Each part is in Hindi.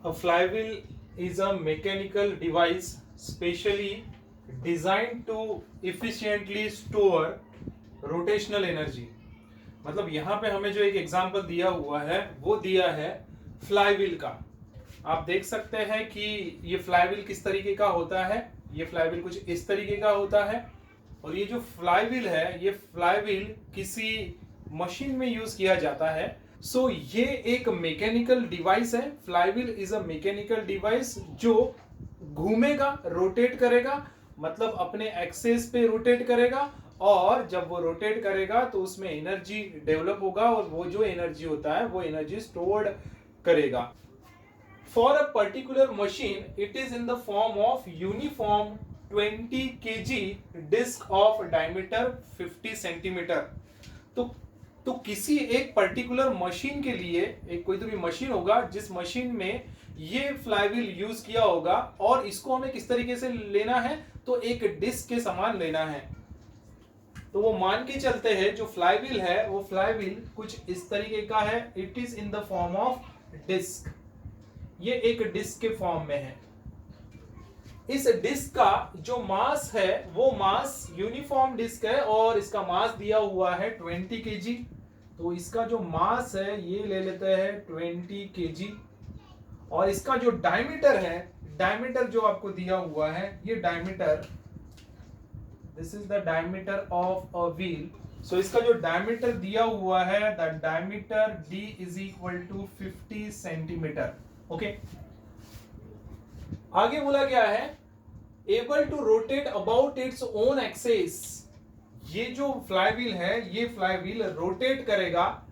A flywheel is a mechanical device specially designed to efficiently store rotational energy. मतलब यहाँ पे हमें जो एक एग्जांपल दिया हुआ है वो दिया है फ्लाईव्हील का। आप देख सकते हैं कि ये फ्लाईव्हील किस तरीके का होता है। ये फ्लाईव्हील कुछ इस तरीके का होता है और ये जो फ्लाईव्हील है ये फ्लाईव्हील किसी मशीन में यूज किया जाता है। ये एक मैकेनिकल डिवाइस है। Flywheel is a mechanical device जो घूमेगा, रोटेट करेगा, मतलब अपने एक्सेस पे रोटेट करेगा और जब वो रोटेट करेगा तो उसमें एनर्जी डेवलप होगा और वो जो एनर्जी होता है वो एनर्जी स्टोर्ड करेगा। For a particular machine, it is in the form of uniform 20 kg disc of diameter 50 centimetre. तो किसी एक पर्टिकुलर मशीन के लिए एक कोई तो भी मशीन होगा जिस मशीन में ये फ्लाईव्हील यूज किया होगा और इसको हमें किस तरीके से लेना है तो एक डिस्क के समान लेना है। तो वो मान के चलते हैं जो फ्लाईव्हील है वो फ्लाईव्हील कुछ इस तरीके का है। It is in the form of disc. ये एक डिस्क के फॉर्म में है। इस डिस्क का जो मास है वो मास यूनिफॉर्म डिस्क है और इसका मास दिया हुआ है 20 केजी। तो इसका जो मास है ये ले लेते हैं 20 केजी और इसका जो डायमीटर है, डायमीटर जो आपको दिया हुआ है ये diameter, this is the diameter of a wheel. So इसका जो डायमीटर दिया हुआ है the diameter d is equal to 50 centimetre. Okay, आगे बोला गया है able to rotate about its own axis. ये जो फ्लाईव्हील है ये फ्लाईव्हील रोटेट करेगा,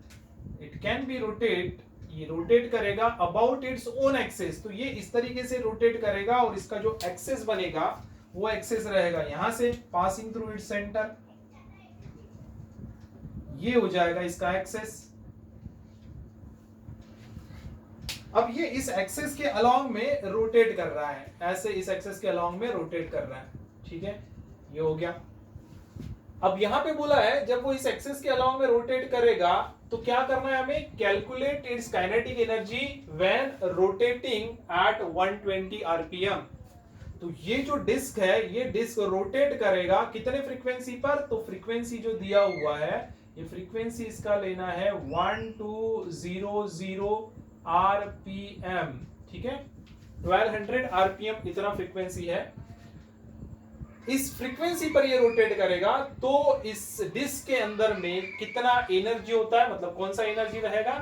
इट कैन बी रोटेट, ये रोटेट करेगा अबाउट इट्स ओन एक्सेस। तो ये इस तरीके से रोटेट करेगा और इसका जो एक्सेस बनेगा वो एक्सेस रहेगा यहां से पासिंग थ्रू इट्स सेंटर, ये हो जाएगा इसका एक्सेस। अब ये इस एक्सेस के अलोंग में रोटेट कर रहा है, ऐसे इस एक्सेस के अलोंग में रोटेट कर रहा है। ठीक है, ये हो गया। अब यहां पे बोला है जब वो इस एक्सेस के अलोंग में रोटेट करेगा तो क्या करना है हमें, calculate its kinetic energy when rotating at 120 RPM. तो ये जो डिस्क है ये डिस्क रोटेट करेगा कितने फ्रीक्वेंसी पर, तो फ्रीक्वेंसी जो दिया हुआ है ये फ्रीक्वेंसी इसका लेना है 1200 आरपीएम। ठीक है, 1200 आरपीएम इतना फ्रीक्वेंसी है। इस फ्रीक्वेंसी पर ये रोटेट करेगा तो इस डिस्क के अंदर में कितना एनर्जी होता है, मतलब कौन सा एनर्जी रहेगा,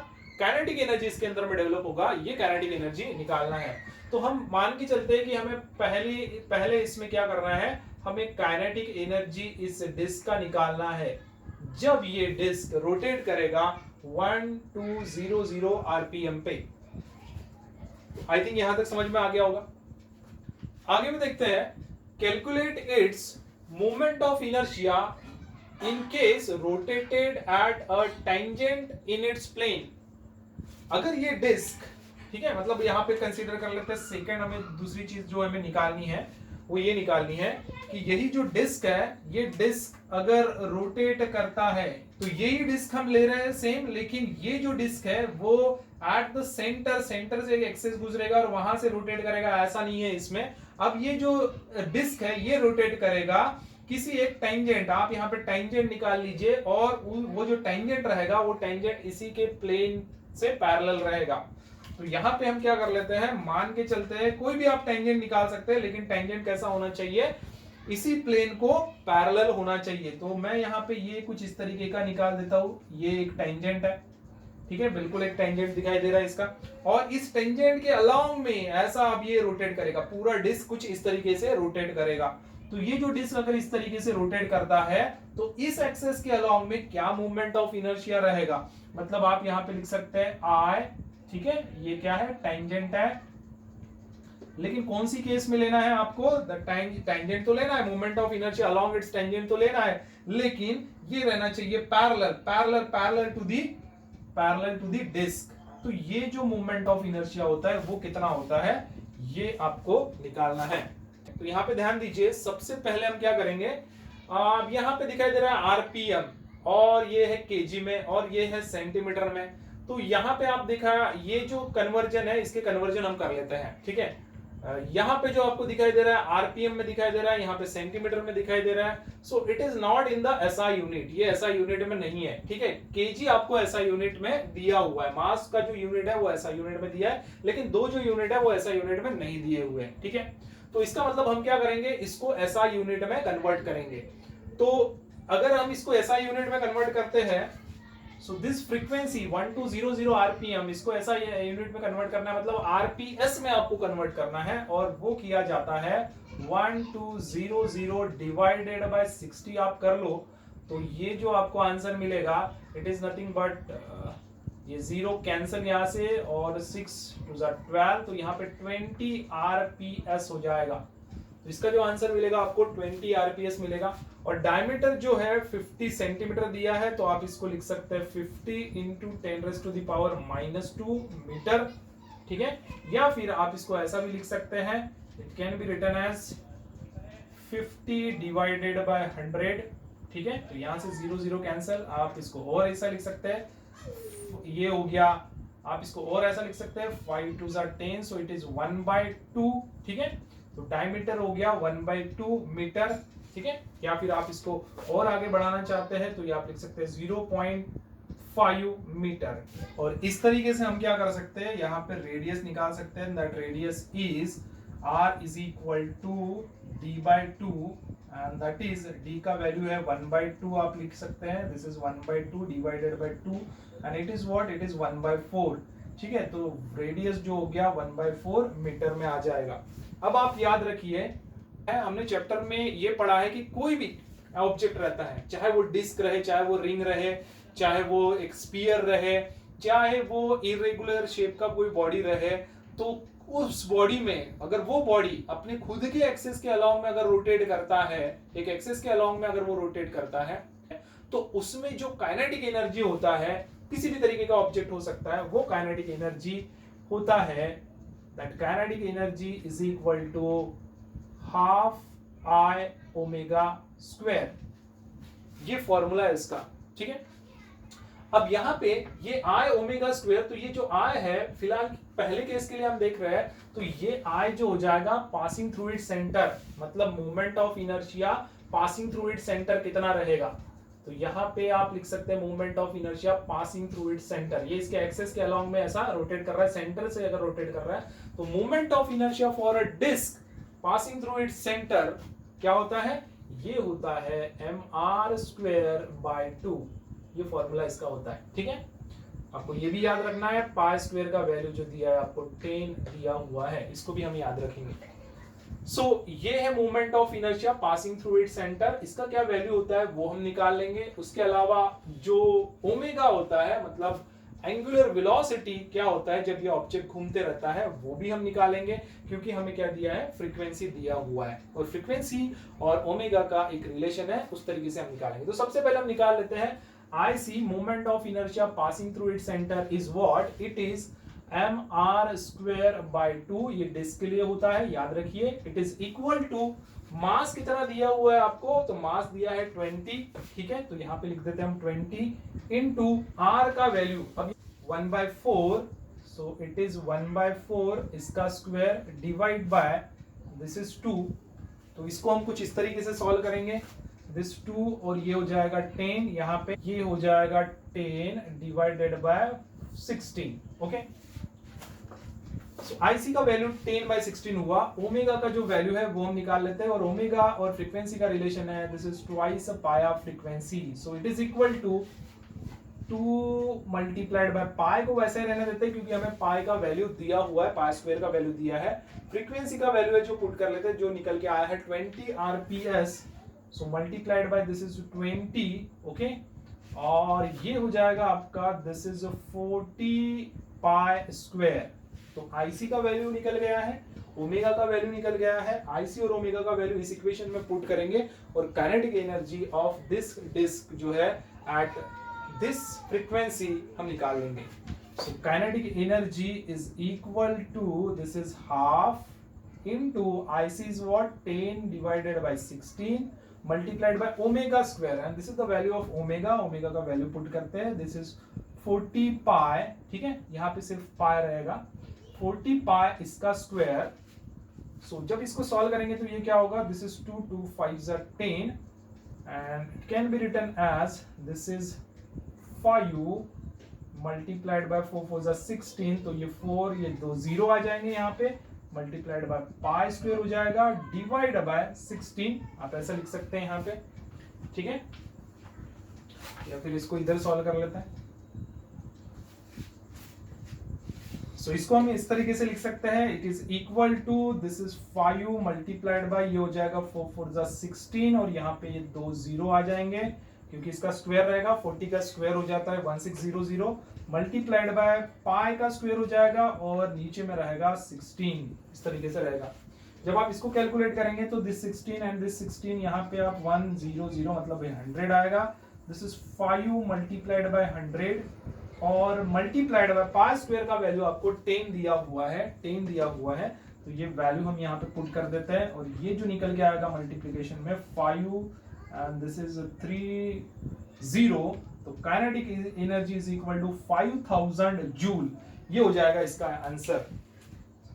काइनेटिक एनर्जी इसके अंदर में डेवलप होगा, ये काइनेटिक एनर्जी निकालना है। तो हम मान के चलते हैं कि हमें पहले इसमें क्या करना है, हमें काइनेटिक एनर्जी इस डिस्क का निकालना है जब ये डिस्क रोटेट करेगा 1200 आरपीएम पे। आई थिंक यहां तक समझ में आ गया होगा। आगे में देखते हैं, calculate its moment of inertia in case rotated at a tangent in its plane. अगर ये डिस्क, ठीक है, मतलब यहां पे कंसीडर कर लेते हैं सेकंड, हमें दूसरी चीज जो हमें निकालनी है वो ये निकालनी है कि यही जो डिस्क है ये डिस्क अगर रोटेट करता है तो यही डिस्क हम ले रहे हैं सेम, लेकिन ये जो डिस्क है वो एट द सेंटर से एक एक्सेस गुजरेगा और वहां से रोटेट करेगा, ऐसा नहीं है इसमें। अब ये जो डिस्क है ये रोटेट करेगा किसी एक टेंजेंट, आप यहाँ पे टेंजेंट निकाल लीजिए और वो जो टेंजेंट रहेगा वो टेंजेंट इसी के प्लेन से पैरेलल रहेगा। तो यहाँ पे हम क्या कर लेते हैं, मान के चलते हैं कोई भी आप टेंजेंट निकाल सकते हैं, लेकिन टेंजेंट कैसा होना चाहिए, इसी प्लेन को पैरेलल होना चाहिए। तो मैं यहाँ पे ये कुछ इस तरीके का निकाल देता हूं, ये एक टेंजेंट है, ठीक है, बिल्कुल एक टेंजेंट दिखाई दे रहा है इसका, और इस टेंजेंट के अलोंग में ऐसा अब ये रोटेट करेगा, पूरा डिस्क कुछ इस तरीके से रोटेट करेगा। तो ये जो डिस्क अगर इस तरीके से रोटेट करता है तो इस एक्सेस के अलोंग में क्या मूवमेंट ऑफ इनर्शिया रहेगा, मतलब आप यहाँ पे लिख सकते हैं आई, ठीक है, ये क्या है, टेंजेंट है, लेकिन कौन सी केस में लेना है आपको, द टेंजेंट तो लेना है, movement of inertia along it's tangent तो लेना है, लेकिन ये रहना चाहिए पैरेलल टू द डिस्क। तो ये जो मूवमेंट ऑफ इनर्शिया होता है वो कितना होता है ये आपको निकालना है। तो यहाँ पे ध्यान दीजिए, सबसे पहले हम क्या करेंगे, यहाँ पे दिखाई दे रहा है आरपीएम और ये है केजी में और ये है सेंटीमीटर में। तो यहाँ पे आप देखा, ये जो कन्वर्जन है इसके कन्वर्जन हम कर लेते हैं, ठीक है। यहाँ पे जो आपको दिखाई दे रहा है आरपीएम में दिखाई दे रहा है, यहाँ पे सेंटीमीटर में दिखाई दे रहा है। सो it is not in the SI unit, ये एसआई यूनिट में नहीं है, ठीक है। केजी आपको एसआई यूनिट में दिया हुआ है, मास का जो यूनिट है वो एसआई यूनिट में दिया है, लेकिन दो जो यूनिट है वो एसआई यूनिट में नहीं दिए हुए हैं, ठीक है। तो इसका मतलब हम क्या करेंगे, इसको एसआई यूनिट में कन्वर्ट करेंगे। तो अगर हम इसको एसआई यूनिट में कन्वर्ट करते हैं, सो दिस फ्रीक्वेंसी 1200 आरपीएम, इसको ऐसा यूनिट में कन्वर्ट करना है, मतलब आरपीएस में आपको कन्वर्ट करना है, और वो किया जाता है 1200 डिवाइडेड बाय 60 आप कर लो, तो ये जो आपको आंसर मिलेगा इट इज नथिंग बट ये जीरो कैंसिल यहां से, और 6 2 12, तो यहाँ पे 20 आरपीएस हो जाएगा। तो इसका जो आंसर मिलेगा आपको 20 आरपीएस मिलेगा। और डायमीटर जो है 50 सेंटीमीटर दिया है, तो आप इसको लिख सकते हैं 50 इंटू 10⁻⁻² मीटर, ठीक है। या फिर आप इसको ऐसा भी लिख सकते हैं, it can be written as 50 divided by 100, ठीक है। तो यहां से 0 0 कैंसिल, आप इसको और ऐसा लिख सकते हैं, ये हो गया। आप इसको और ऐसा लिख सकते हैं 5 2 10, सो इट इज 1/2, ठीक है। तो डायमीटर हो गया 1/2 मीटर, ठीक है। या फिर आप इसको और आगे बढ़ाना चाहते हैं तो ये आप लिख सकते हैं 0.5 मीटर। और इस तरीके से हम क्या कर सकते हैं, यहाँ पे रेडियस निकाल सकते हैं, that radius is r is equal to d/2, and that is d का वैल्यू है 1/2, आप लिख सकते हैं this is 1/2 divided by 2, and it is what, it is 1/4, ठीक है। तो रेडियस जो हो गया 1/4 मीटर में आ जाएगा। अब आप याद रखिए, हमने चैप्टर में ये पढ़ा है कि कोई भी ऑब्जेक्ट रहता है, चाहे वो डिस्क रहे, चाहे वो रिंग रहे, चाहे वो एक स्फीयर रहे, चाहे वो इरेगुलर शेप का कोई बॉडी रहे, तो उस बॉडी में अगर वो बॉडी अपने खुद के एक्सिस के अलाउंग में अगर रोटेट करता है, एक एक्सिस के अलाउंग में अगर वो रोटेट करता है, तो उसमें जो काइनेटिक एनर्जी होता है, किसी भी तरीके का ऑब्जेक्ट हो सकता है, वो काइनेटिक एनर्जी होता है, that kinetic energy is equal to half I omega square, ये फॉर्मूला है इसका, ठीक है। अब यहाँ पे ये I ओमेगा स्क्वायर, तो ये जो I है फिलहाल पहले केस के लिए हम देख रहे हैं, तो ये I जो हो जाएगा पासिंग थ्रू इट सेंटर, मतलब movement of inertia passing through it centre कितना रहेगा, तो यहाँ पे आप लिख सकते हैं movement of inertia passing through it centre, ये इसके एक्सेस के अलोंग में ऐसा रोटेट कर रहा है, सेंटर से अगर रोटेट कर रहा है, तो movement of inertia for a disc passing through it centre क्या होता है, ये होता है mr²/2, ये फॉर्मूला इसका होता है, ठीक है। आपको ये भी याद रखना है, पाई स्क्वायर का वैल्यू जो दिया है आपको 10 दिया हुआ है, इसको भी हम याद रखेंगे। सो ये है movement of inertia passing through it centre, इसका क्या वैल्यू होता है वो हम निकाल लेंगे। उसके अलावा जो ओमेगा होता है, मतलब एंगुलर वेलोसिटी क्या होता है जब ये ऑब्जेक्ट घूमते रहता है, वो भी हम निकालेंगे, क्योंकि हमें क्या दिया है, फ्रीक्वेंसी दिया हुआ है, और फ्रीक्वेंसी और ओमेगा का एक रिलेशन है, उस तरीके से हम निकालेंगे। तो सबसे पहले हम निकाल लेते हैं IC, moment of inertia passing through it centre is what, it is mr²/2, ये डिस्क के लिए होता है, याद रखिए। It is equal to mass कितना दिया हुआ है आपको, तो मास दिया है 20, ठीक है। तो यहाँ पे लिख देते हैं हम 20 इंटू r का वैल्यू अब 1/4, सो इट इज 1/4 इसका square divide by this is 2, तो इसको हम कुछ इस तरीके से सॉल्व करेंगे, दिस 2 और ये हो जाएगा 10, यहाँ पे ये हो जाएगा 10 डिवाइडेड बाय 16, ओके। IC का वैल्यू 10/16 हुआ। ओमेगा का जो वैल्यू है वो हम निकाल लेते हैं, और ओमेगा और फ्रीक्वेंसी का रिलेशन है, this is twice pi of frequency, so it is equal to 2 multiplied by pi को वैसे रहने देते हैं क्योंकि हमें पाई का वैल्यू दिया हुआ है, पाई स्क्वायर का वैल्यू दिया है, फ्रीक्वेंसी का वैल्यू है जो पुट कर लेते हैं, जो निकल के आया है 20 RPS, so multiplied by this is 20, okay. और ये हो जाएगा आपका दिस इज 40 पाई स्क्वायर। तो IC का वैल्यू निकल गया है, ओमेगा का वैल्यू निकल गया है, IC और ओमेगा का वैल्यू इस इक्वेशन में पुट करेंगे, और kinetic energy of this disc जो है एट दिस फ्रीक्वेंसी हम निकाल लेंगे। So kinetic energy is equal to this is half into IC is what 10 divided by 16 multiplied by omega square, and this is the value of omega, omega का वैल्यू पुट करते हैं, दिस इज 40 पाई, ठीक है, यहाँ पे सिर्फ पाई रहेगा, 40 पाई इसका स्क्वायर। सो जब इसको सॉल्व करेंगे तो ये क्या होगा, this is 2 2 5 10 and it can be written as this is 5 multiplied by 4 4 16, तो ये 4 ये 2 0 आ जाएंगे यहाँ पे, मल्टीप्लाइड बाय पाई स्क्वायर हो जाएगा डिवाइड बाय 16, आप ऐसा लिख सकते हैं यहाँ पे, ठीक है। या फिर इसको इधर सॉल्व कर लेते हैं। सो इसको हम इस तरीके से लिख सकते हैं, it is equal to this is 5 multiplied by ये हो जाएगा 4 4 16 और यहाँ पे ये 2 0 आ जाएंगे क्योंकि इसका स्क्वायर रहेगा, 40 का स्क्वायर हो जाता है 1600 मल्टीप्लाइड बाय पाई का स्क्वायर हो जाएगा और नीचे में रहेगा 16, इस तरीके से रहेगा। जब आप इसको कैलकुलेट करेंगे तो दिस 16 एंड दिस 16 यहाँ पे आप 100 मतलब 100 आएगा, दिस इज 5 मल्टीप्लाइड बाय 100 और मल्टीप्लाइड बाय पाई स्क्वायर का वैल्यू आपको 10 दिया हुआ है, 10 दिया हुआ है, तो ये वैल्यू हम यहाँ पे पुट कर देते हैं और ये जो निकल के आएगा मल्टीप्लिकेशन में 5 एंड दिस इज 30, तो kinetic energy is equal to 5000 joule, ये हो जाएगा इसका answer.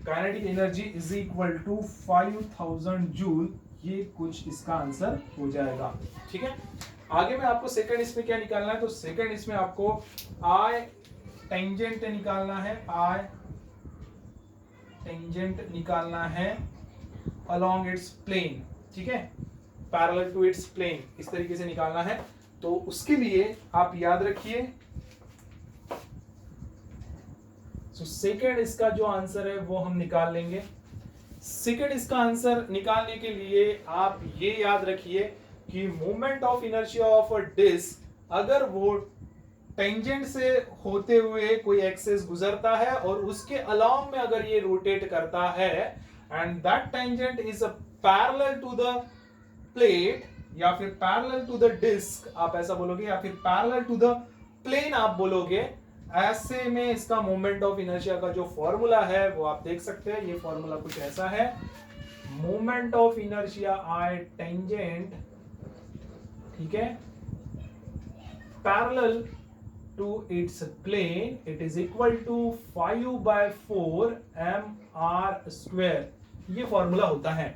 Kinetic energy is equal to 5000 joule, ये कुछ इसका आंसर हो जाएगा, ठीक है। आगे में आपको सेकंड इसमें क्या निकालना है, तो सेकंड इसमें आपको आई टेंजेंट निकालना है, आई टेंजेंट निकालना है अलोंग इट्स प्लेन, ठीक है, पैरेलल टू इट्स प्लेन, इस तरीके से निकालना है। तो उसके लिए आप याद रखिए, सो सेकंड इसका जो आंसर है वो हम निकाल लेंगे। सेकंड इसका आंसर निकालने के लिए आप ये याद रखिए कि moment of inertia of a disc, अगर वो टेंजेंट से होते हुए कोई एक्सेस गुजरता है और उसके अलोंग में अगर ये रोटेट करता है and that tangent is parallel to the plate या फिर पैरेलल टू द डिस्क, आप ऐसा बोलोगे, या फिर पैरेलल टू द प्लेन आप बोलोगे, ऐसे में इसका मोमेंट ऑफ इनर्शिया का जो फॉर्मूला है वो आप देख सकते हैं। ये फॉर्मूला कुछ ऐसा है, moment of inertia I tangent, ठीक है, parallel to its plane, it is equal to 5/4 mr², ये फॉर्मूला होता है,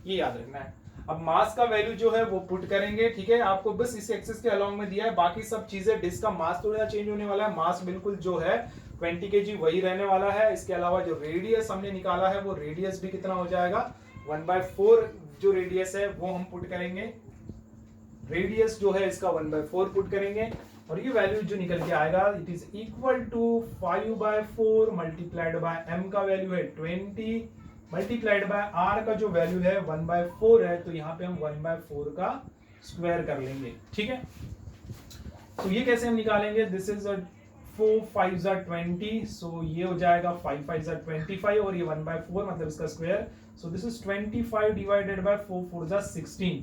ये याद रखना है। अब मास का वैल्यू जो है वो पुट करेंगे, ठीक है, आपको बस इस एक्सिस के अलोंग में दिया है, बाकी सब चीजें, डिस्क का मास थोड़ा चेंज होने वाला है, मास बिल्कुल जो है 20 kg वही रहने वाला है। इसके अलावा जो रेडियस हमने निकाला है वो रेडियस भी कितना हो जाएगा, 1/4 जो रेडियस है वो हम पुट करेंगे, रेडियस जो है इसका 1/4 पुट करेंगे और ये वैल्यू जो निकल के आएगा it is equal to 5/4 multiplied by m का वैल्यू है 20 मल्टीप्लाइड बाय r का जो वैल्यू है 1/4 है, तो यहाँ पे हम 1/4 का स्क्वायर कर लेंगे, ठीक है। तो ये कैसे हम निकालेंगे, दिस इज 4 5 20, सो ये हो जाएगा 5 5 25 और ये 1/4 मतलब इसका square, so this is 25 divided by 4 4 16,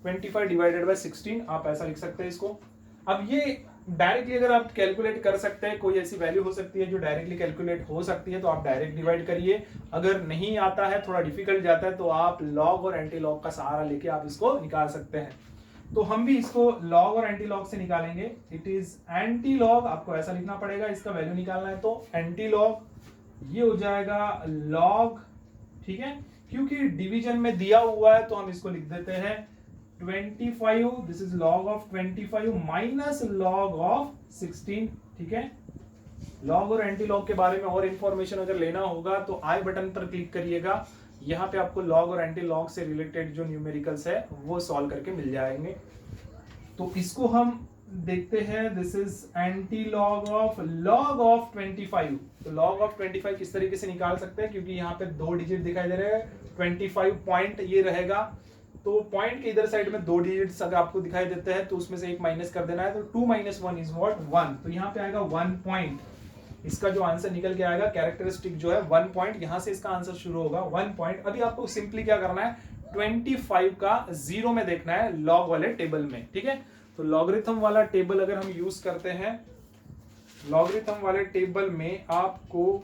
25 divided by 16, आप ऐसा लिख सकते हैं इसको। अब ये डायरेक्टली अगर आप कैलकुलेट कर सकते हैं, कोई ऐसी वैल्यू हो सकती है जो डायरेक्टली कैलकुलेट हो सकती है, तो आप डायरेक्ट डिवाइड करिए। अगर नहीं आता है, थोड़ा डिफिकल्ट जाता है, तो आप लॉग और एंटी लॉग का सहारा लेके आप इसको निकाल सकते हैं। तो हम भी इसको लॉग और एंटी लॉग से निकालेंगे। इट इज एंटी लॉग, आपको ऐसा लिखना पड़ेगा, इसका वैल्यू निकालना है तो एंटी लॉग ये हो जाएगा लॉग, ठीक है, क्योंकि डिवीजन में दिया हुआ है तो हम इसको लिख देते हैं 25, this is log of 25 minus log of 16, ठीक है। लॉग और एंटी लॉग के बारे में और इंफॉर्मेशन अगर लेना होगा तो आई बटन पर क्लिक करिएगा, यहाँ पे आपको लॉग और एंटी लॉग से रिलेटेड जो न्यूमेरिकल्स है वो सॉल्व करके मिल जाएंगे। तो इसको हम देखते हैं, this is anti log of 25, तो लॉग ऑफ 25 किस तरीके से निकाल सकते हैं, क्योंकि यहाँ पे 2 डिजिट दिखाई दे रहे हैं, 25 पॉइंट ये रहेगा, तो पॉइंट के इधर साइड में 2 डिजिट्स अगर आपको दिखाई देते हैं तो उसमें से एक माइनस कर देना है, तो 2 - 1 इज व्हाट 1, तो यहाँ पे आएगा 1 पॉइंट, इसका जो आंसर निकल के आएगा कैरेक्टरिस्टिक जो है 1 पॉइंट, यहां से इसका आंसर शुरू होगा 1 पॉइंट। अभी आपको सिंपली क्या करना है, 25 का 0 में देखना है लॉग वाले टेबल में, ठीक है। तो लॉगरिथम वाला टेबल अगर हम यूज करते हैं, लॉगरिथम वाले टेबल में आपको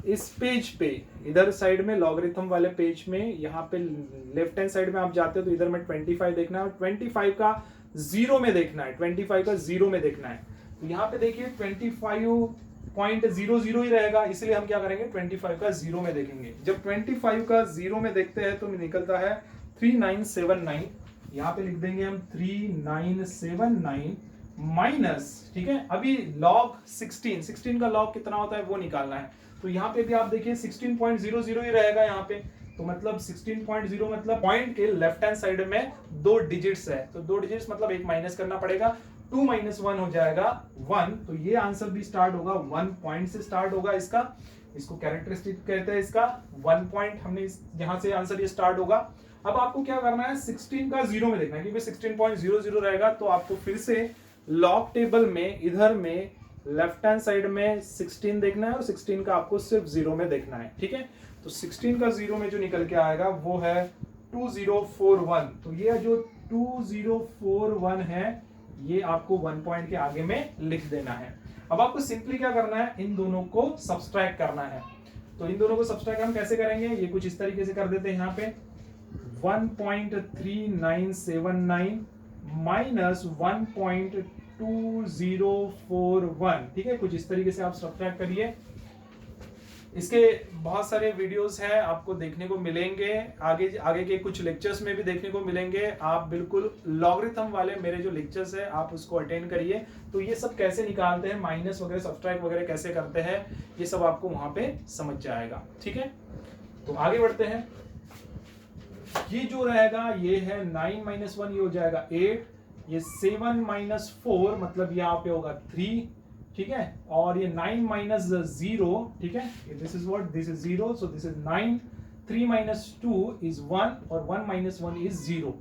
इस पेज पे इधर साइड में लॉगरिथम वाले पेज में यहाँ पे लेफ्ट हैंड साइड में आप जाते हो तो इधर में 25 देखना है, 25 का 0 में देखना है, 25 का 0 में देखना है। तो यहाँ पे देखिए 25.00 ही रहेगा, इसलिए हम क्या करेंगे 25 का 0 में देखेंगे। जब 25 का 0 में देखते हैं तो निकलता है 3979। यहाँ पे लिख देंगे हम 3979 माइनस, ठीक है, अभी लॉग 16 का लॉग कितना होता है वो निकालना है। तो यहाँ पे भी आप देखिए 16.00 ही रहेगा यहाँ पे, तो मतलब 16.0 मतलब पॉइंट के लेफ्ट हैंड साइड में 2 डिजिट्स है, तो 2 डिजिट्स मतलब एक माइनस करना पड़ेगा, 2 - 1 हो जाएगा 1। तो ये आंसर भी स्टार्ट होगा 1 पॉइंट से स्टार्ट होगा इसका, इसको कैरेक्टरिस्टिक कहते हैं इसका 1 पॉइंट, हमने यहाँ से आंसर ये स्टार्ट होगा। अब आपको क्या करना है 16 का 0 में देखना है, क्योंकि 16.00 रहेगा, तो आपको फिर से लॉग टेबल में इधर में लेफ्ट हैंड साइड में 16 देखना है और 16 का आपको सिर्फ 0 में देखना है, ठीक है। तो 16 का 0 में जो निकल के आएगा वो है 2041। तो ये जो 2041 है ये आपको 1 पॉइंट के आगे में लिख देना है। अब आपको सिंपली क्या करना है, इन दोनों को सब्सट्रैक्ट करना है। तो इन दोनों को सब्सट्रैक्ट हम कैसे करेंगे, ये कुछ इस तरीके से कर देते हैं। यहाँ पे 1.3979 माइनस 1.2041, ठीक है, कुछ इस तरीके से आप सब्ट्रैक्ट करिए। इसके बहुत सारे वीडियोस हैं, आपको देखने को मिलेंगे, आगे के कुछ लेक्चर्स में भी देखने को मिलेंगे। आप बिल्कुल लॉगरिथम वाले मेरे जो लेक्चर्स है आप उसको अटेंड करिए, तो ये सब कैसे निकालते हैं, माइनस वगैरह सब्ट्रैक्ट वगैरह कैसे करते हैं, ये सब आपको वहां पे समझ जाएगा, ठीक है। तो आगे बढ़ते हैं। ये जो रहेगा ये है 9 - 1, ये हो जाएगा 8, ये 7 - 4 मतलब यहाँ पे होगा 3, ठीक है, और ये 9 - 0, ठीक है, this is what, this is 0, so this is 9, 3 - 2 is 1 और 1 - 1 इज 0,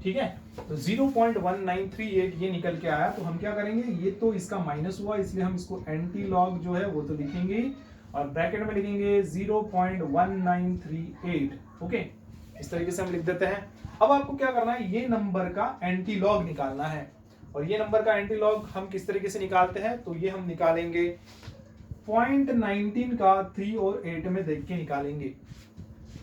ठीक है। तो 0.1938 ये निकल के आया। तो हम क्या करेंगे, ये तो इसका माइनस हुआ इसलिए हम इसको एंटी लॉग जो है वो तो लिखेंगे और ब्रैकेट में लिखेंगे 0.1938, ओके, इस तरीके से हम लिख देते हैं। अब आपको क्या करना है, ये नंबर का एंटी लॉग निकालना है, और ये नंबर का एंटी लॉग हम किस तरीके से निकालते हैं, तो ये हम निकालेंगे 0.19 का 3 और 8 में देख के निकालेंगे।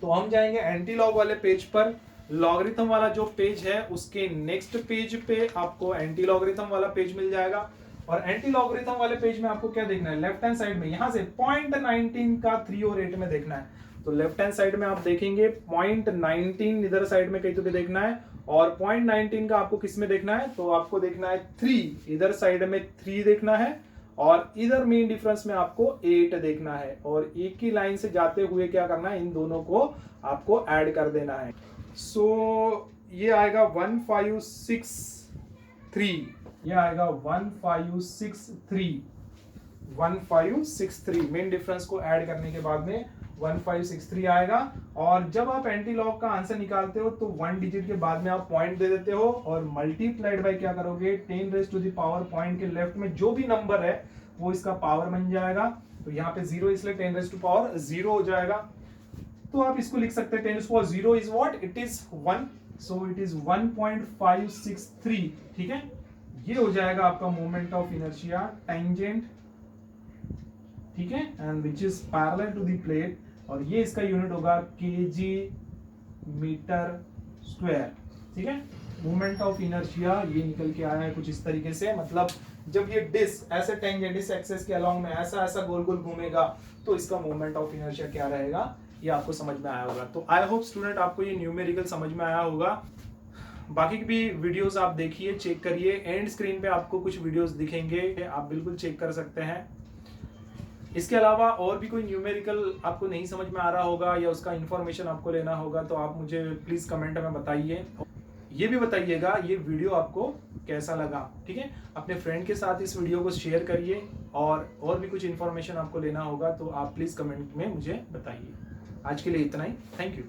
तो हम जाएंगे एंटी लॉग वाले पेज पर, लॉगरिथम वाला जो पेज है उसके नेक्स्ट पेज पे आपको एंटी लॉगरिथम वाला पेज मिल जाएगा, और एंटी लॉगरिथम वाले पेज में आपको क्या देखना है, लेफ्ट हैंड साइड में यहाँ से 0.19 का 3 और 8 में देखना है। तो लेफ्ट हैंड साइड में आप देखेंगे 0.19 इधर साइड में कहीं तो भी देखना है, और 0.19 का आपको किस में देखना है, तो आपको देखना है 3, इधर साइड में 3 देखना है, और इधर मेन डिफरेंस में आपको 8 देखना है, और एक ही लाइन से जाते हुए क्या करना है, इन दोनों को आपको ऐड कर देना है। सो ये आएगा 1563, ये आएगा 1563 मेन डिफरेंस को ऐड करने के बाद में 1563 आएगा। और जब आप एंटी लॉग का आंसर निकालते हो तो 1 डिजिट के बाद में आप पॉइंट दे देते हो और मल्टीप्लाइड बाय क्या करोगे, 10⁻⁴ पॉइंट के लेफ्ट में जो भी नंबर है वो इसका पावर बन जाएगा। तो यहाँ पे 0 इसलिए 10⁻⁴ हो जाएगा। तो आप इसको लिख सकते हैं 10⁻⁴ is what, it is 1, so it is 1.563, ठीक है। ये हो जाएगा आपका मोमेंट ऑफ इनर्शिया टेंजेंट, ठीक है, and which is parallel to the plate, और ये इसका यूनिट होगा kg मीटर स्क्वायर, ठीक है। मोमेंट ऑफ इनर्शिया ये निकल के आया है कुछ इस तरीके से, मतलब जब ये डिस्क ऐसे टेंजेंट इस एक्सिस के अलोंग में ऐसा ऐसा गोल गोल घूमेगा तो इसका मोमेंट ऑफ इनर्शिया क्या रहेगा, ये आपको समझ में आया होगा। तो आई होप स्टूडेंट आपको ये न्यूमेरिकल समझ में आया होगा। बाकी की भी वीडियोस आप देखिए, चेक करिए, एंड स्क्रीन पे आपको कुछ वीडियोस दिखेंगे, आप बिल्कुल चेक कर सकते हैं। इसके अलावा और भी कोई न्यूमेरिकल आपको नहीं समझ में आ रहा होगा या उसका इन्फॉर्मेशन आपको लेना होगा तो आप मुझे प्लीज कमेंट में बताइए। ये भी बताइएगा ये वीडियो आपको कैसा लगा, ठीक है। अपने फ्रेंड के साथ इस वीडियो को शेयर करिए, और भी कुछ इन्फॉर्मेशन आपको लेना होगा तो आप प्लीज कमेंट में मुझे बताइए। आज के लिए इतना ही, थैंक यू।